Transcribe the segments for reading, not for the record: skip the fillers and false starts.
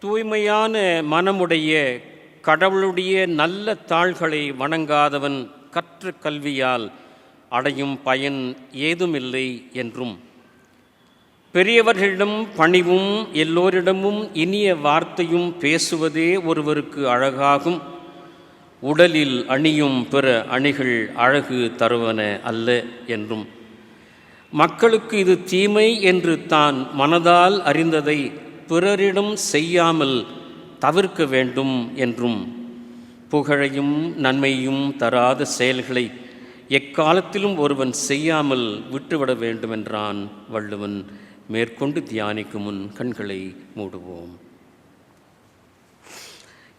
தூய்மையான மனமுடைய கடவுளுடைய நல்ல தாள்களை வணங்காதவன் கற்ற கல்வியால் அடையும் பயன் ஏதுமில்லை என்றும், பெரியவர்களிடம் பணிவும் எல்லோரிடமும் இனிய வார்த்தையும் பேசுவதே ஒருவருக்கு அழகாகும், உடலில் அணியும் பிற அணிகள் அழகு தருவன அல்ல என்றும், மக்களுக்கு இது தீமை என்று தான் மனதால் அறிந்ததை பிறரிடம் செய்யாமல் தவிர்க்க வேண்டும் என்றும், புகழையும் நன்மையும் தராத செயல்களை எக்காலத்திலும் ஒருவன் செய்யாமல் விட்டுவிட வேண்டுமென்றான் வள்ளுவன். மேற்கொண்டு தியானிக்கும் முன் கண்களை மூடுவோம்.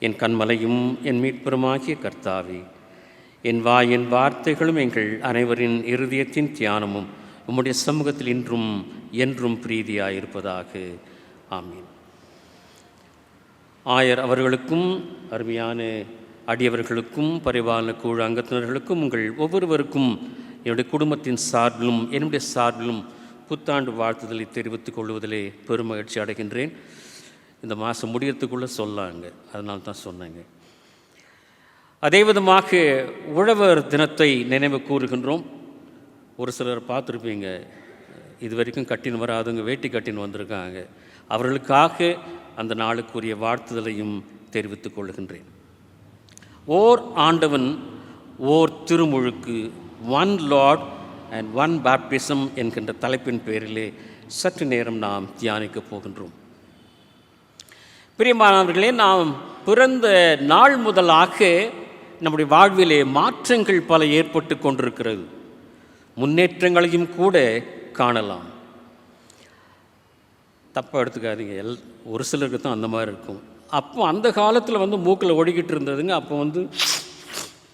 என் கண்மலையும் என் மீட்பெருமாகிய கர்த்தாவே, என் வாயின் வார்த்தைகளும் எங்கள் அனைவரின் இருதயத்தின் தியானமும் உம்முடைய சமூகத்தில் இன்றும் என்றும் பிரீதியாயிருப்பதாக. ஆமீன். ஆயர் அவர்களுக்கும் அருமையான அடியவர்களுக்கும் பரிவான குழு அங்கத்தினர்களுக்கும் உங்கள் ஒவ்வொருவருக்கும் என்னுடைய குடும்பத்தின் சார்பிலும் என்னுடைய சார்பிலும் புத்தாண்டு வாழ்த்துதலை தெரிவித்துக் கொள்வதிலே பெருமகிழ்ச்சி அடைகின்றேன். இந்த மாதம் முடியறதுக்குள்ளே சொல்லாங்க, அதனால தான் சொன்னாங்க. அதே விதமாக உழவர் தினத்தை நினைவு கூறுகின்றோம். ஒரு சிலர் பார்த்துருப்பீங்க, இது வரைக்கும் கட்டின்னு வராதுங்க வேட்டி கட்டின்னு வந்திருக்காங்க. அவர்களுக்காக அந்த நாளுக்குரிய வாழ்த்துதலையும் தெரிவித்துக் கொள்கின்றேன். ஓர் ஆண்டவன், ஓர் திருமுழுக்கு, one Lord and one baptism என்கின்ற தலைப்பின் பேரிலே சற்று நேரம் நாம் தியானிக்கப் போகின்றோம். பிரியமானவர்களே, நாம் பிறந்த நாள் முதலாக நம்முடைய வாழ்விலே மாற்றங்கள் பல ஏற்பட்டு கொண்டிருக்கிறது. முன்னேற்றங்களையும் கூட காணலாம். தப்பாக எடுத்துக்காதீங்க, ஒரு சிலருக்கு தான் அந்த மாதிரி இருக்கும். அப்போ அந்த காலத்தில் மூக்கில் ஒடிக்கிட்டு இருந்ததுங்க, அப்போ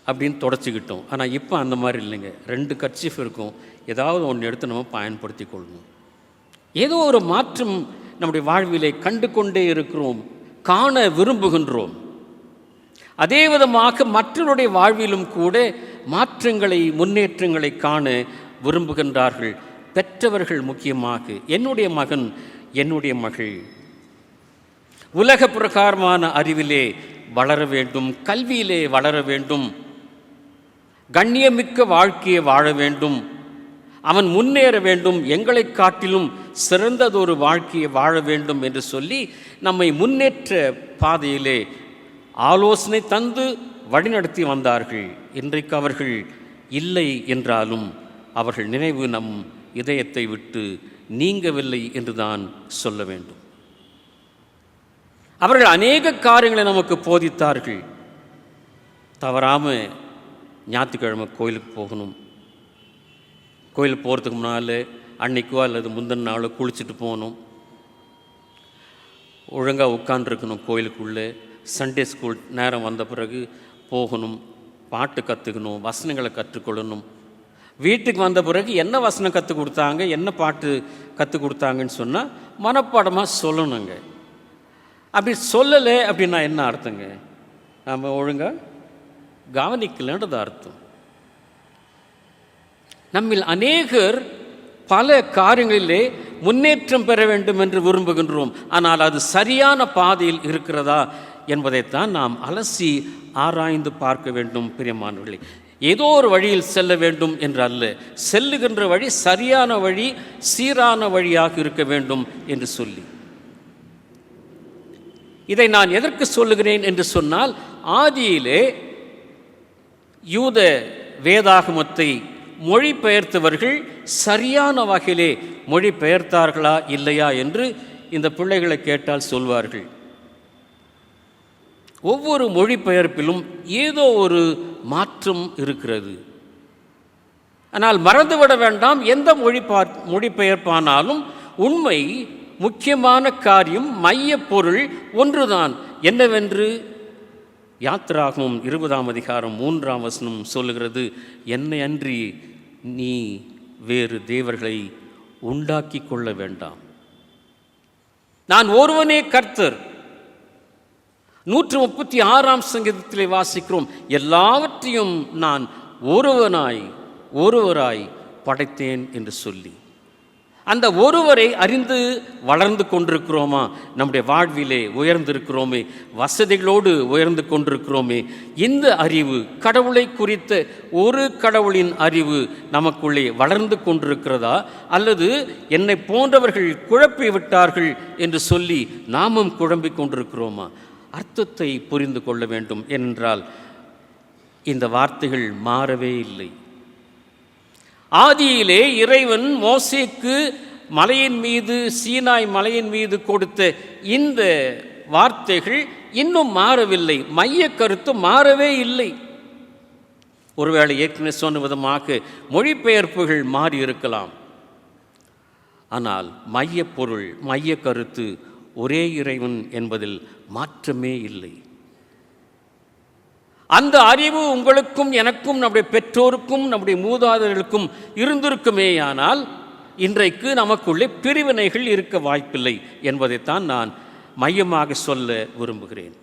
அப்படின்னு தொடச்சிக்கிட்டோம். ஆனால் இப்போ அந்த மாதிரி இல்லைங்க. 2 கர்ச்சீஃப் இருக்கும், ஏதாவது ஒன்று எடுத்து நம்ம பயன்படுத்தி கொள்ளணும். ஏதோ ஒரு மாற்றம் நம்முடைய வாழ்விலே கண்டு கொண்டே இருக்கிறோம், காண விரும்புகின்றோம். அதே விதமாக மற்றவருடைய வாழ்விலும் கூட மாற்றங்களை முன்னேற்றங்களை காண விரும்புகின்றார்கள். பெற்றவர்கள் முக்கியமாக, என்னுடைய மகன் என்னுடைய மகள் உலக பிரகாரமான அறிவிலே வளர வேண்டும், கல்வியிலே வளர வேண்டும், கண்ணியமிக்க வாழ்க்கையை வாழ வேண்டும், அவன் முன்னேற வேண்டும், எங்களை காட்டிலும் சிறந்ததொரு வாழ்க்கையை வாழ வேண்டும் என்று சொல்லி நம்மை முன்னேற்ற பாதையிலே ஆலோசனை தந்து வழிநடத்தி வந்தார்கள். இன்றைக்கு அவர்கள் இல்லை என்றாலும் அவர்கள் நினைவு நம் இதயத்தை விட்டு நீங்கவில்லை என்றுதான் சொல்ல வேண்டும். அவர்கள் அநேக காரியங்களை நமக்கு போதித்தார்கள். தவறாமல் ஞாயிற்றுக்கிழமை கோயிலுக்கு போகணும், கோயிலுக்கு போகிறதுக்கு முன்னால் அன்னைக்கோ அல்லது முந்தின நாளோ குளிச்சுட்டு போகணும், ஒழுங்காக உட்காண்டிருக்கணும் கோயிலுக்குள்ளே, சண்டே ஸ்கூல் நேரம் வந்த பிறகு போகணும், பாட்டு கற்றுக்கணும், வசனங்களை கற்றுக்கொள்ளணும். வீட்டுக்கு வந்த பிறகு என்ன வசனம் கற்றுக் கொடுத்தாங்க, என்ன பாட்டு கற்றுக் கொடுத்தாங்கன்னு சொன்னால் மனப்பாடமாக சொல்லணுங்க. அப்படி சொல்லலை அப்படின்னா என்ன அர்த்தங்க? நம்ம ஒழுங்காக கவனிக்கலன்றது அர்த்தம். நம்மில் அநேகர் பல காரியங்களிலே முன்னேற்றம் பெற வேண்டும் என்று விரும்புகின்றோம். ஆனால் அது சரியான பாதையில் இருக்கிறதா என்பதைத்தான் நாம் அலசி ஆராய்ந்து பார்க்க வேண்டும். பிரியமானவர்களே, ஏதோ ஒரு வழியில் செல்ல வேண்டும் என்று அல்ல, செல்லுகின்ற வழி சரியான வழி, சீரான வழியாக இருக்க வேண்டும் என்று சொல்லி, இதை நான் எதற்கு சொல்லுகிறேன் என்று சொன்னால், ஆதியிலே யூத வேதாகமத்தை மொழிபெயர்த்தவர்கள் சரியான வகையிலே மொழிபெயர்த்தார்களா இல்லையா என்று இந்த பிள்ளைகளை கேட்டால் சொல்வார்கள். ஒவ்வொரு மொழிபெயர்ப்பிலும் ஏதோ ஒரு மாற்றம் இருக்கிறது. ஆனால் மறந்துவிட வேண்டாம், எந்த மொழிபெயர்ப்பானாலும் உண்மை, முக்கியமான காரியம், மைய பொருள் ஒன்றுதான். என்னவென்று யாத்திராகமம் 20ஆம் அதிகாரம் 3ஆம் வசனம் சொல்லுகிறது, என்னை அன்றி நீ வேறு தேவர்களை உண்டாக்கி கொள்ள வேண்டாம், நான் ஒருவனே கர்த்தர். 136ஆம் சங்கீதத்திலே வாசிக்கிறோம், எல்லாவற்றையும் நான் ஒருவராய் படைத்தேன் என்று சொல்லி. அந்த ஒருவரை அறிந்து வளர்ந்து கொண்டிருக்கிறோமா? நம்முடைய வாழ்விலே உயர்ந்திருக்கிறோமே, வசதிகளோடு உயர்ந்து கொண்டிருக்கிறோமே. இந்த அறிவு, கடவுளை குறித்த ஒரு கடவுளின் அறிவு நமக்குள்ளே வளர்ந்து கொண்டிருக்கிறதா? அல்லது என்னை போன்றவர்கள் குழப்பி விட்டார்கள் என்று சொல்லி நாமும் குழம்பிக் கொண்டிருக்கிறோமா? அர்த்தத்தை புரிந்து கொள்ள வேண்டும். ஏனென்றால் இந்த வார்த்தைகள் மாறவே இல்லை. ஆதியிலே இறைவன் மோசேக்கு மலையின் மீது, சீனாய் மலையின் மீது கொடுத்த இந்த வார்த்தைகள் இன்னும் மாறவில்லை. மைய கருத்து மாறவே இல்லை. ஒருவேளை ஏற்கனவே சொன்ன விதமாக மொழிபெயர்ப்புகள் மாறி இருக்கலாம். ஆனால் மைய பொருள், மைய கருத்து ஒரே இறைவன் என்பதில் மாற்றமே இல்லை. அந்த அறிவு உங்களுக்கும் எனக்கும் நம்முடைய பெற்றோருக்கும் நம்முடைய மூதாதையர்களுக்கும் இருந்திருக்குமேயானால் இன்றைக்கு நமக்குள்ளே பிரிவினைகள் இருக்க வாய்ப்பில்லை என்பதைத்தான் நான் மையமாக சொல்ல விரும்புகிறேன்.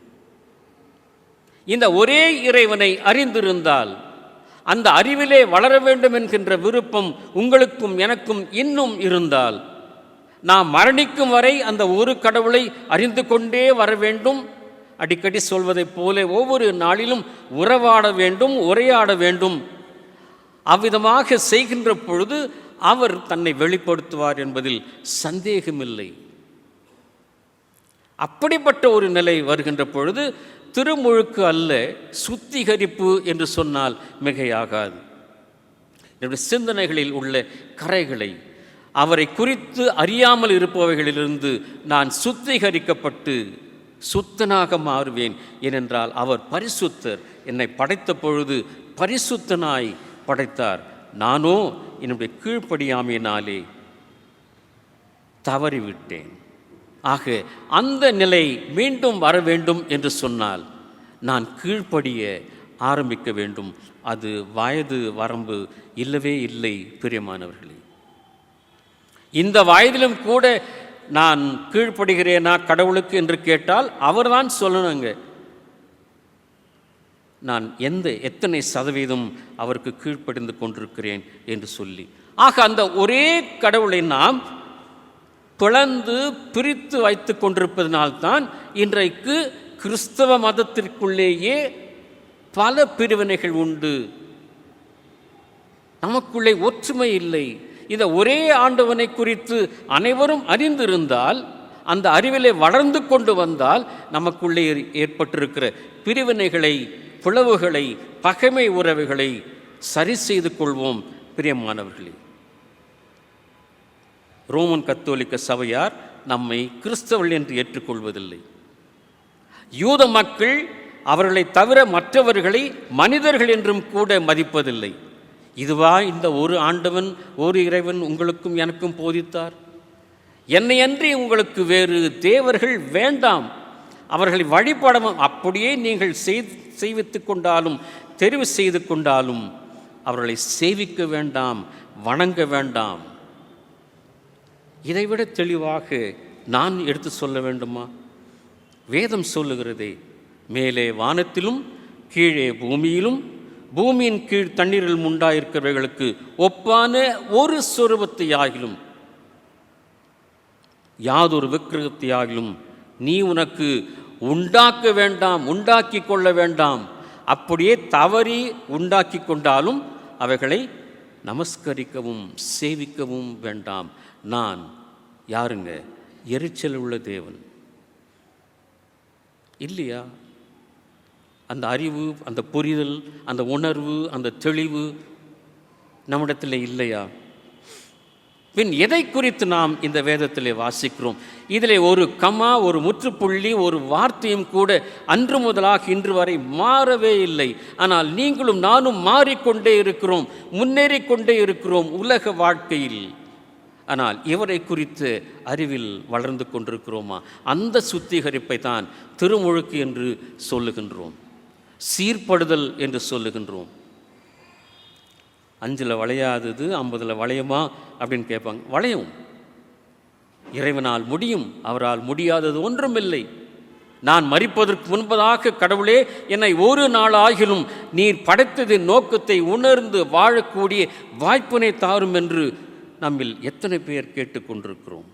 இந்த ஒரே இறைவனை அறிந்திருந்தால், அந்த அறிவிலே வளர வேண்டும் என்கின்ற விருப்பம் உங்களுக்கும் எனக்கும் இன்னும் இருந்தால், நாம் மரணிக்கும் வரை அந்த ஒரு கடவுளை அறிந்து கொண்டே வர வேண்டும். அடிக்கடி சொல்வதைப் போல ஒவ்வொரு நாளிலும் உறவாட வேண்டும், உரையாட வேண்டும். அவ்விதமாக செய்கின்ற பொழுது அவர் தன்னை வெளிப்படுத்துவார் என்பதில் சந்தேகமில்லை. அப்படிப்பட்ட ஒரு நிலை வருகின்ற பொழுது திருமுழுக்கு அல்ல, சுத்திகரிப்பு என்று சொன்னால் மிகையாகாது. என்னுடைய சிந்தனைகளில் உள்ள கரைகளை, அவரை குறித்து அறியாமல் இருப்பவைகளிலிருந்து நான் சுத்திகரிக்கப்பட்டு சுத்தனாக மாறுவேன். ஏனென்றால் அவர் பரிசுத்தர். என்னை படைத்த பொழுது பரிசுத்தனாய் படைத்தார். நானோ என்னுடைய கீழ்ப்படியாமையினாலே தவறிவிட்டேன். ஆக அந்த நிலை மீண்டும் வர வேண்டும் என்று சொன்னால் நான் கீழ்ப்படிய ஆரம்பிக்க வேண்டும். அது வயது வரம்பு இல்லவே இல்லை பிரியமானவர்களே. இந்த வயதிலும் கூட நான் கீழ்ப்படுகிறேனா கடவுளுக்கு என்று கேட்டால் அவர்தான் சொல்லணுங்க, நான் எத்தனை சதவீதம் அவருக்கு கீழ்ப்படிந்து கொண்டிருக்கிறேன் என்று சொல்லி. ஆக அந்த ஒரே கடவுளை நாம் பிளந்து பிரித்து வைத்து கொண்டிருப்பதனால்தான் இன்றைக்கு கிறிஸ்தவ மதத்திற்குள்ளேயே பல பிரிவினைகள் உண்டு. நமக்குள்ளே ஒற்றுமை இல்லை. இந்த ஒரே ஆண்டவனை குறித்து அனைவரும் அறிந்திருந்தால், அந்த அறிவிலே வளர்ந்து கொண்டு வந்தால், நமக்குள்ளே ஏற்பட்டிருக்கிற பிரிவினைகளை, பிளவுகளை, பகைமை உறவுகளை சரி செய்து கொள்வோம். பிரியமானவர்களே, ரோமன் கத்தோலிக்க சபையார் நம்மை கிறிஸ்தவர்கள் என்று ஏற்றுக்கொள்வதில்லை. யூத மக்கள் அவர்களை தவிர மற்றவர்களை மனிதர்கள் என்றும் கூட மதிப்பதில்லை. இதுவா இந்த ஒரு ஆண்டவன், ஒரு இறைவன் உங்களுக்கும் எனக்கும் போதித்தார்? என்னையன்றி உங்களுக்கு வேறு தேவர்கள் வேண்டாம், அவர்களை வழிபடவும். அப்படியே நீங்கள் செய்வித்து கொண்டாலும் தெரிவு செய்து கொண்டாலும் அவர்களை சேவிக்க வேண்டாம், வணங்க வேண்டாம். இதைவிட தெளிவாக நான் எடுத்து சொல்ல வேண்டுமா? வேதம் சொல்லுகிறதே, மேலே வானத்திலும் கீழே பூமியிலும் பூமியின் கீழ் தண்ணீரில் உண்டாயிருக்கிறவர்களுக்கு ஒப்பான ஒரு சொரூபத்தையாகிலும் யாதொரு விக்கிரகத்தையாகிலும் நீ உனக்கு உண்டாக்க வேண்டாம், உண்டாக்கி கொள்ள வேண்டாம். அப்படியே தவறி உண்டாக்கி கொண்டாலும் அவைகளை நமஸ்கரிக்கவும் சேவிக்கவும் வேண்டாம். நான் யாருங்க? எரிச்சல் உள்ள தேவன் இல்லையா? அந்த அறிவு, அந்த புரிதல், அந்த உணர்வு, அந்த தெளிவு நம்மிடத்தில் இல்லையா? பின் எதை குறித்து நாம் இந்த வேதத்திலே வாசிக்கிறோம்? இதிலே ஒரு கமா, ஒரு முற்றுப்புள்ளி, ஒரு வார்த்தையும் கூட அன்று முதலாக இன்று வரை மாறவே இல்லை. ஆனால் நீங்களும் நானும் மாறிக்கொண்டே இருக்கிறோம், முன்னேறிக்கொண்டே இருக்கிறோம் உலக வாழ்க்கையில். ஆனால் இவரை குறித்து அறிவில் வளர்ந்து கொண்டிருக்கிறோமா? அந்த சுத்திகரிப்பை தான் திருமுழுக்கு என்று சொல்லுகின்றோம், சீர்படுதல் என்று சொல்லுகின்றோம். 5 வளையாதது 50 வளையுமா அப்படின்னு கேட்பாங்க. வளையும், இறைவனால் முடியும், அவரால் முடியாதது ஒன்றுமில்லை. நான் மரிப்பதற்கு முன்பதாக கடவுளே என்னை ஒரு நாள் ஆகிலும் நீர் படைத்ததின் நோக்கத்தை உணர்ந்து வாழக்கூடிய வாய்ப்பினை தாரும் என்று நம்மில் எத்தனை பேர் கேட்டுக்கொண்டிருக்கிறோம்?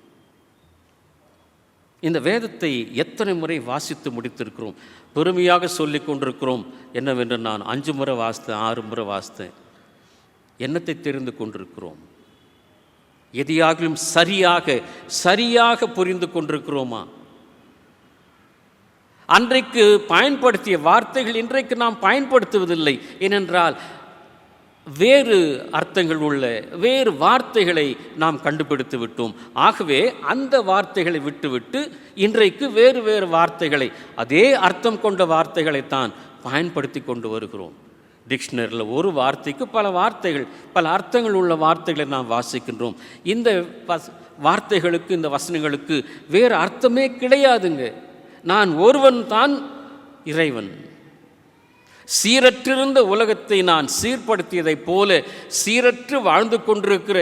இந்த வேதத்தை எத்தனை முறை வாசித்து முடித்திருக்கிறோம்? பெருமையாக சொல்லி கொண்டிருக்கிறோம் என்னவென்று, நான் 5 முறை வாசித்தேன், 6 முறை வாசித்தேன். என்னத்தை தெரிந்து கொண்டிருக்கிறோம்? எதையாகிலும் சரியாக புரிந்து கொண்டிருக்கிறோமா? அன்றைக்கு பயன்படுத்திய வார்த்தைகள் இன்றைக்கு நாம் பயன்படுத்துவதில்லை. ஏனென்றால் வேறு அர்த்தங்கள் உள்ள வேறு வார்த்தைகளை நாம் கண்டுபிடித்து விட்டோம். ஆகவே அந்த வார்த்தைகளை விட்டுவிட்டு இன்றைக்கு வேறு வார்த்தைகளை, அதே அர்த்தம் கொண்ட வார்த்தைகளைத்தான் பயன்படுத்தி கொண்டு வருகிறோம். டிக்ஷனரியில் ஒரு வார்த்தைக்கு பல வார்த்தைகள், பல அர்த்தங்கள் உள்ள வார்த்தைகளை நாம் வாசிக்கின்றோம். இந்த வார்த்தைகளுக்கு, இந்த வசனங்களுக்கு வேறு அர்த்தமே கிடையாதுங்க. நான் ஒருவன் தான் இறைவன். சீரற்றிருந்த உலகத்தை நான் சீர்படுத்தியதைப் போல சீரற்று வாழ்ந்து கொண்டிருக்கிற,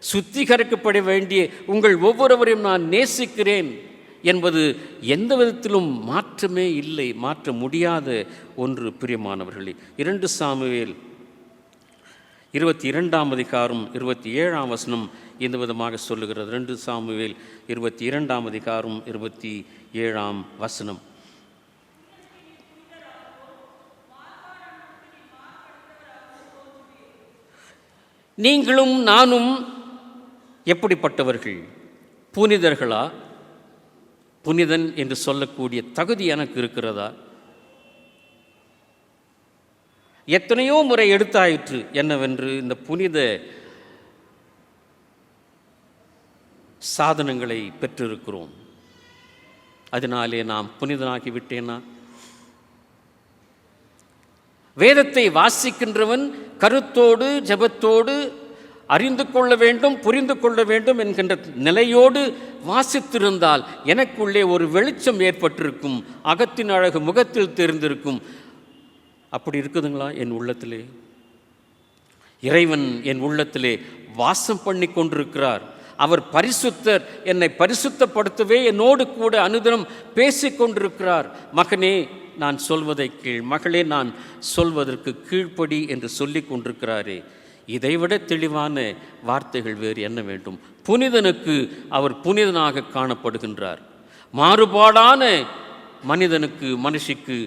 சுத்திகரிக்கப்பட வேண்டிய உங்கள் ஒவ்வொருவரையும் நான் நேசிக்கிறேன் என்பது எந்த விதத்திலும் மாற்றமே இல்லை, மாற்ற முடியாத ஒன்று. பிரியமானவர்களே, 2 சாமுவேல் 22ஆம் அதிகாரம் 27ஆம் வசனம் இந்த விதமாக சொல்லுகிறது. 2 சாமுவேல் 22ஆம் அதிகாரம் 27ஆம் வசனம். நீங்களும் நானும் எப்படிப்பட்டவர்கள்? புனிதர்களா? புனிதன் என்று சொல்லக்கூடிய தகுதி எனக்கு இருக்கிறதா? எத்தனையோ முறை எடுத்தாயிற்று என்னவென்று இந்த புனித சாதனங்களை பெற்றிருக்கிறோம். அதனாலே நாம் புனிதனாகி விட்டேனா? வேதத்தை வாசிக்கின்றவன் கருத்தோடு ஜெபத்தோடு அறிந்து கொள்ள வேண்டும், புரிந்து கொள்ள வேண்டும் என்கின்ற நிலையோடு வாசித்திருந்தால் எனக்குள்ளே ஒரு வெளிச்சம் ஏற்பட்டிருக்கும், அகத்தின் அழகு முகத்தில் தெரிந்திருக்கும். அப்படி இருக்குதுங்களா என் உள்ளத்திலே? இறைவன் என் உள்ளத்திலே வாசம் பண்ணி கொண்டிருக்கிறார். அவர் பரிசுத்தர். என்னை பரிசுத்தப்படுத்தவே என்னோடு கூட அனுதினம் பேசிக் கொண்டிருக்கிறார். மகனே, நான் சொல்வதை கீழ், மகளே, நான் சொல்வதற்கு கீழ்ப்படி என்று சொல்லி கொண்டிருக்கிறாரே. இதைவிட தெளிவான வார்த்தைகள் வேறு என்ன வேண்டும்? புனிதனுக்கு அவர் புனிதனாக காணப்படுகின்றார். மாறுபாடான மனிதனுக்கு, மனுஷிக்கு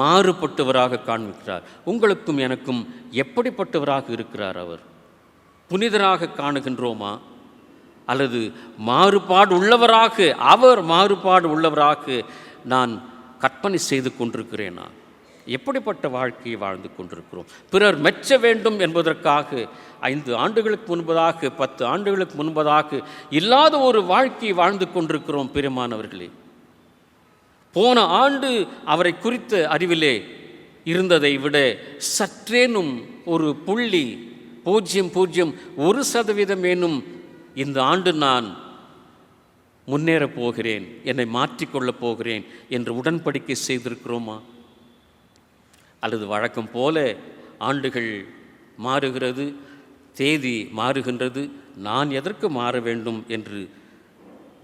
மாறுபட்டவராக காண்பிக்கிறார். உங்களுக்கும் எனக்கும் எப்படிப்பட்டவராக இருக்கிறார் அவர்? புனிதராக காணுகின்றோமா? அல்லது மாறுபாடு உள்ளவராக, அவர் மாறுபாடு உள்ளவராக நான் கற்பனை செய்து கொண்டிருக்கிறேனா? எப்படிப்பட்ட வாழ்க்கையை வாழ்ந்து கொண்டிருக்கிறோம்? பிறர் மெச்ச வேண்டும் என்பதற்காக 5 ஆண்டுகளுக்கு முன்பதாக, 10 ஆண்டுகளுக்கு முன்பதாக இல்லாத ஒரு வாழ்க்கையை வாழ்ந்து கொண்டிருக்கிறோம். பிரியமானவர்களே, போன ஆண்டு அவரை குறித்த அறிவிலே இருந்ததை விட சற்றேனும் ஒரு புள்ளி 0.01% இந்த ஆண்டு நான் முன்னேறப் போகிறேன், என்னை மாற்றிக்கொள்ளப் போகிறேன் என்று உடன்படிக்கை செய்திருக்கிறோமா? அல்லது வழக்கம் போல ஆண்டுகள் மாறுகிறது, தேதி மாறுகின்றது, நான் எதற்கு மாற வேண்டும் என்று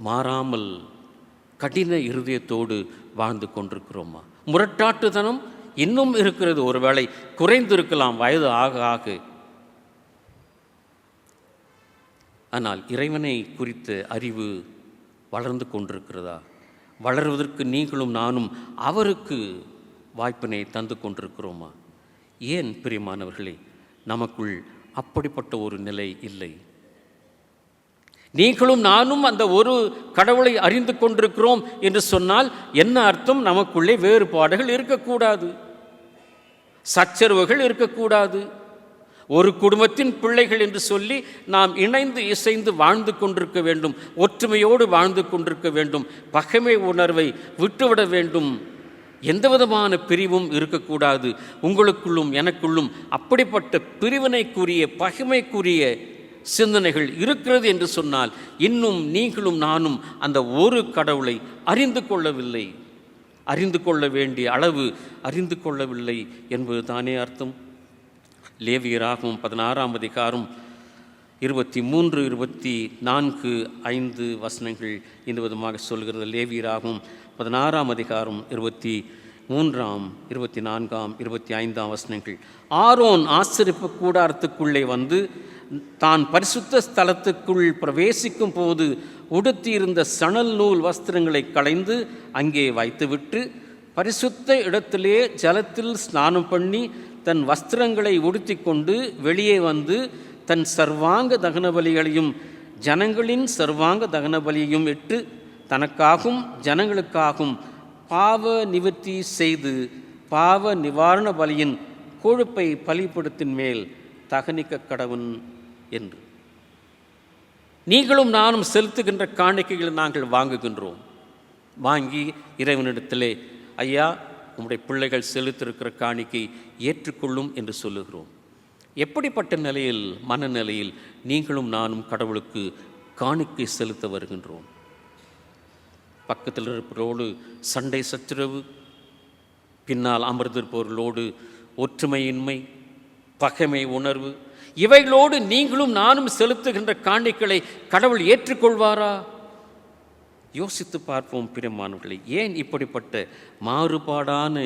மாறாமல் கடின இருதயத்தோடு வாழ்ந்து கொண்டிருக்கிறோமா? முரட்டாட்டுத்தனம் இன்னும் இருக்கிறது. ஒருவேளை குறைந்திருக்கலாம் வயது ஆக ஆக. ஆனால் இறைவனை குறித்த அறிவு வளர்ந்து கொண்டிருக்கிறதா? வளர்வதற்கு நீங்களும் நானும் அவருக்கு வாய்ப்பினை தந்து கொண்டிருக்கிறோமா? ஏன் பிரியமானவர்களே, நமக்குள் அப்படிப்பட்ட ஒரு நிலை இல்லை. நீங்களும் நானும் அந்த ஒரு கடவுளை அறிந்து கொண்டிருக்கிறோம் என்று சொன்னால் என்ன அர்த்தம்? நமக்குள்ளே வேறுபாடுகள் இருக்கக்கூடாது, சச்சரவுகள் இருக்கக்கூடாது. ஒரு குடும்பத்தின் பிள்ளைகள் என்று சொல்லி நாம் இணைந்து இசைந்து வாழ்ந்து கொண்டிருக்க வேண்டும், ஒற்றுமையோடு வாழ்ந்து கொண்டிருக்க வேண்டும், பகைமை உணர்வை விட்டுவிட வேண்டும், எந்த விதமான பிரிவும் இருக்கக்கூடாது. உங்களுக்குள்ளும் எனக்குள்ளும் அப்படிப்பட்ட பிரிவினைக்குரிய, பகைமைக்குரிய சிந்தனைகள் இருக்கிறது என்று சொன்னால் இன்னும் நீங்களும் நானும் அந்த ஒரு கடவுளை அறிந்து கொள்ளவில்லை, அறிந்து கொள்ள வேண்டிய அளவு அறிந்து கொள்ளவில்லை என்பது தானே அர்த்தம். லேவியராகவும் 16ஆம் அதிகாரம் 23, 24, 5 வசனங்கள் இந்த விதமாக சொல்கிறது. லேவியராகவும் 16ஆம் அதிகாரம் 23, 24, 25 வசனங்கள். ஆரோன் ஆசரிப்பு கூடாரத்துக்குள்ளே வந்து தான் பரிசுத்த ஸ்தலத்துக்குள் பிரவேசிக்கும் போது உடுத்தியிருந்த சணல் நூல் வஸ்திரங்களை களைந்து அங்கே வைத்துவிட்டு பரிசுத்த இடத்திலே ஜலத்தில் ஸ்நானம் பண்ணி தன் வஸ்திரங்களை உடுத்தி கொண்டு வெளியே வந்து தன் சர்வாங்க தகன பலிகளையும் ஜனங்களின் சர்வாங்க தகன பலியையும் இட்டு தனக்காகவும் ஜனங்களுக்காகவும் பாவ நிவர்த்தி செய்து பாவ நிவாரண பலியின் கொழுப்பை பலிபீடத்தின் மேல் தகனிக்க கடவன் என்று. நீங்களும் நானும் செலுத்துகின்ற காணிக்கைகளை நாங்கள் வாங்குகின்றோம். வாங்கி இறைவனிடத்திலே, ஐயா, உம்முடைய பிள்ளைகள் செலுத்திருக்கிற காணிக்கை ஏற்றுக்கொள்ளும் என்று சொல்லுகிறோம். எப்படிப்பட்ட நிலையில், மனநிலையில் நீங்களும் நானும் கடவுளுக்கு காணிக்கை செலுத்த வருகின்றோம்? பக்கத்தில் இருப்பவர்களோடு சண்டை சச்சரவு, பின்னால் அமர்ந்திருப்பவர்களோடு ஒற்றுமையின்மை, பகைமை உணர்வு, இவைகளோடு நீங்களும் நானும் செலுத்துகின்ற காணிக்கைகளை கடவுள் ஏற்றுக்கொள்வாரா? யோசித்து பார்ப்போம் பிரியமானவர்களே. ஏன் இப்படிப்பட்ட மாறுபாடான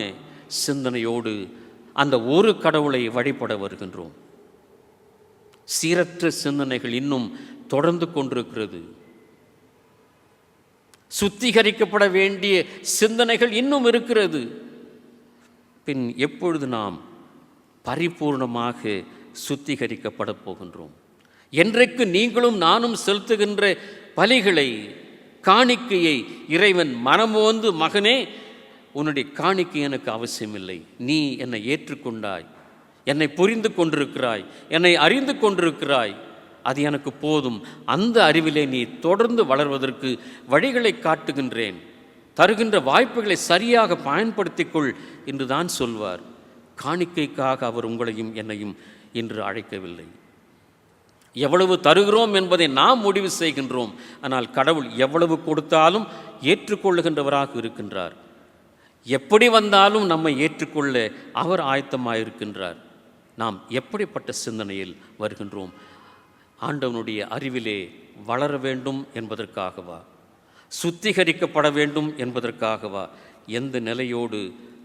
சிந்தனையோடு அந்த ஒரு கடவுளை வழிபட வருகின்றோம்? சீரற்ற சிந்தனைகள் இன்னும் தொடர்ந்து கொண்டிருக்கிறது. சுத்திகரிக்கப்பட வேண்டிய சிந்தனைகள் இன்னும் இருக்கிறது. பின் எப்பொழுது நாம் பரிபூர்ணமாக சுத்திகரிக்கப்பட போகின்றோம்? என்றைக்கு நீங்களும் நானும் செலுத்துகின்ற பலிகளை, காணிக்கையை இறைவன் மனமோந்து, மகனே, உன்னுடைய காணிக்கை எனக்கு அவசியமில்லை, நீ என்னை ஏற்றுக்கொண்டாய், என்னை புரிந்து கொண்டிருக்கிறாய், என்னை அறிந்து கொண்டிருக்கிறாய், அது எனக்கு போதும், அந்த அறிவிலே நீ தொடர்ந்து வளர்வதற்கு வழிகளை காட்டுகின்றேன், தருகின்ற வாய்ப்புகளை சரியாக பயன்படுத்திக்கொள் என்று தான் சொல்வார். காணிக்கைக்காக அவர் உங்களையும் என்னையும் இன்று அழைக்கவில்லை. எவ்வளவு தருகிறோம் என்பதை நாம் முடிவு செய்கின்றோம். ஆனால் கடவுள் எவ்வளவு கொடுத்தாலும் ஏற்றுக்கொள்ளுகின்றவராக இருக்கின்றார். எப்படி வந்தாலும் நம்மை ஏற்றுக்கொள்ள அவர் ஆயத்தமாயிருக்கின்றார். நாம் எப்படிப்பட்ட சிந்தனையில் வருகின்றோம்? ஆண்டவனுடைய அறிவிலே வளர வேண்டும் என்பதற்காகவா? சுத்திகரிக்கப்பட வேண்டும் என்பதற்காகவா? எந்த நிலையோடு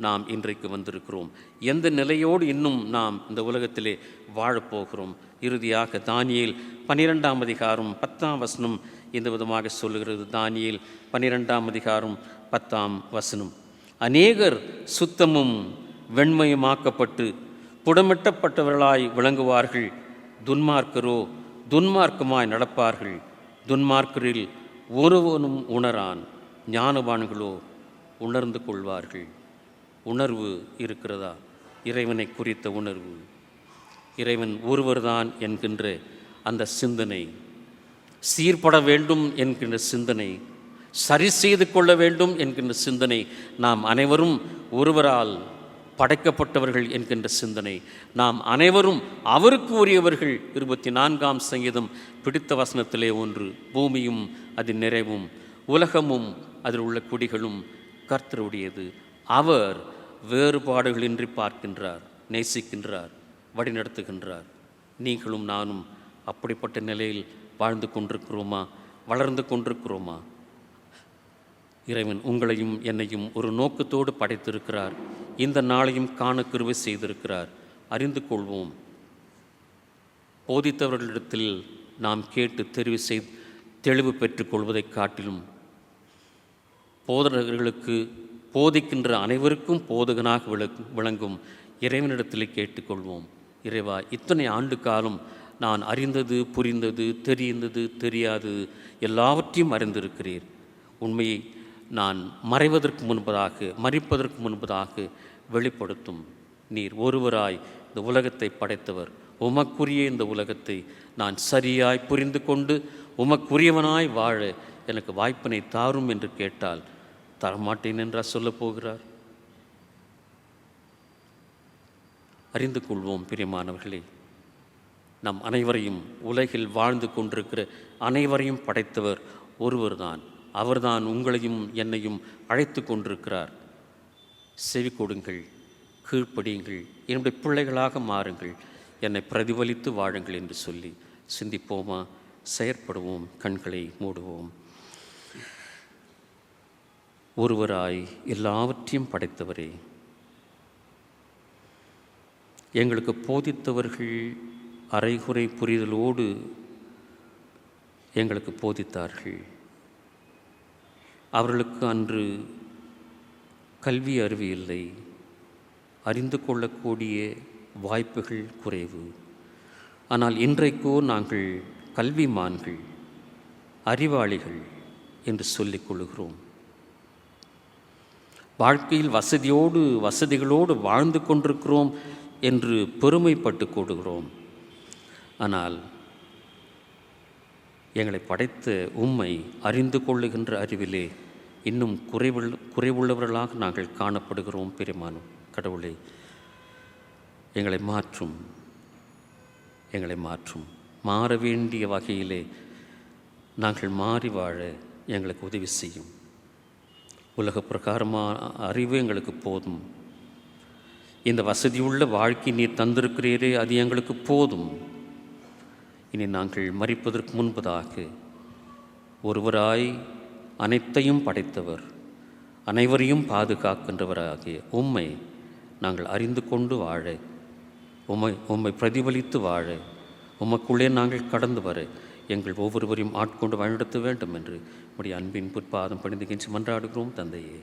நாம் இன்றைக்கு வந்திருக்கிறோம்? எந்த நிலையோடு இன்னும் நாம் இந்த உலகத்திலே வாழப்போகிறோம்? இறுதியாக தானியேல் 12ஆம் அதிகாரம் 10ஆம் வசனம் இந்த விதமாக சொல்லுகிறது. தானியேல் 12ஆம் அதிகாரம் 10ஆம் வசனம், அநேகர் சுத்தமும் வெண்மையுமாக்கப்பட்டு புடமிட்டப்பட்டவர்களாய் விளங்குவார்கள், துன்மார்க்கரோ துன்மார்க்கமாய் நடப்பார்கள், துன்மார்க்கரில் ஒருவனும் உணரான், ஞானவான்களோ உணர்ந்து கொள்வார்கள். உணர்வு இருக்கிறதா? இறைவனை குறித்த உணர்வு, இறைவன் ஒருவர்தான் என்கின்ற அந்த சிந்தனை, சீர்பட வேண்டும் என்கின்ற சிந்தனை, சரி செய்து கொள்ள வேண்டும் என்கின்ற சிந்தனை, நாம் அனைவரும் ஒருவரால் படைக்கப்பட்டவர்கள் என்கின்ற சிந்தனை, நாம் அனைவரும் அவருக்கு உரியவர்கள். 24ஆம் சங்கீதம் பிடித்த வசனத்திலே ஒன்று, பூமியும் அதன் நிறைவும் உலகமும் அதில் உள்ள குடிகளும் கர்த்தருடையது, அவர் வேறுபாடுகளின்றி பார்க்கின்றார், நேசிக்கின்றார், வழிநடத்துகின்றார். நீங்களும் நானும் அப்படிப்பட்ட நிலையில் வாழ்ந்து கொண்டிருக்கிறோமா? வளர்ந்து கொண்டிருக்கிறோமா? இறைவன் உங்களையும் என்னையும் ஒரு நோக்கத்தோடு படைத்திருக்கிறார். இந்த நாளையும் காண கிருபை செய்திருக்கிறார். அறிந்து கொள்வோம். போதித்தவர்களிடத்தில் நாம் கேட்டு தெளிவு பெற்றுக்கொள்வதை காட்டிலும் போதகர்களுக்கு, போதிக்கின்ற அனைவருக்கும் போதகனாக விளங்கும் இறைவனிடத்தில் கேட்டுக்கொள்வோம். இறைவா, இத்தனை ஆண்டு காலம் நான் அறிந்தது, புரிந்தது, தெரிந்தது, தெரியாதது எல்லாவற்றையும் அறிந்திருக்கிறீர். உண்மையை நான் மறிப்பதற்கு முன்பதாக வெளிப்படுத்தும். நீர் ஒருவராய் இந்த உலகத்தை படைத்தவர். உமக்குரிய இந்த உலகத்தை நான் சரியாய் புரிந்து கொண்டு உமக்குரியவனாய் வாழ எனக்கு வாய்ப்பினை தாரும் என்று கேட்டால் தரமாட்டேன் என்றா சொல்லப் போகிறார்? அறிந்து கொள்வோம் பிரியமானவர்களே. நம் அனைவரையும், உலகில் வாழ்ந்து கொண்டிருக்கிற அனைவரையும் படைத்தவர் ஒருவர்தான். அவர்தான் உங்களையும் என்னையும் அழைத்து கொண்டிருக்கிறார். செவி கொடுங்கள், கீழ்ப்படியுங்கள், என்னுடைய பிள்ளைகளாக மாறுங்கள், என்னை பிரதிபலித்து வாழுங்கள் என்று சொல்லி சிந்திப்போமா? செயற்படுவோம். கண்களை மூடுவோம். ஒருவராய் எல்லாவற்றையும் படைத்தவரே, எங்களுக்கு போதித்தவர்கள் அரைகுறை புரிதலோடு எங்களுக்கு போதித்தார்கள். அவர்களுக்கு அன்று கல்வி அறிவு இல்லை, அறிந்து கொள்ளக்கூடிய வாய்ப்புகள் குறைவு. ஆனால் இன்றைக்கோ நாங்கள் கல்விமான்கள், அறிவாளிகள் என்று சொல்லிக் கொள்கிறோம். வாழ்க்கையில் வசதிகளோடு வாழ்ந்து கொண்டிருக்கிறோம் என்று பெருமைப்பட்டு கொள்கிறோம். ஆனால் எங்களை படைத்த உம்மை அறிந்து கொள்ளுகின்ற அறிவிலே இன்னும் குறைவுள்ளவர்களாக நாங்கள் காணப்படுகிறோம். பெருமானும் கடவுளே, எங்களை மாற்றும் மாற வேண்டிய வகையிலே நாங்கள் மாறி வாழ எங்களுக்கு உதவி செய்யும். உலக பிரகாரமான அறிவு எங்களுக்கு போதும். இந்த வசதியுள்ள வாழ்க்கை நீர் தந்திருக்கிறீரே, அது எங்களுக்கு போதும். இனி நாங்கள் மரிப்பதற்கு முன்பதாக ஒருவராய் அனைத்தையும் படைத்தவர், அனைவரையும் பாதுகாக்கின்றவராகிய உம்மை நாங்கள் அறிந்து கொண்டு வாழ, உம்மை பிரதிபலித்து வாழ, உமக்குள்ளே நாங்கள் கடந்து வர எங்கள் ஒவ்வொருவரையும் ஆட்கொண்டு வழிநடத்த வேண்டும் என்று உடைய அன்பின் புற்பாதம் பணிந்து கெஞ்சி மன்றாடுகிறோம் தந்தையே.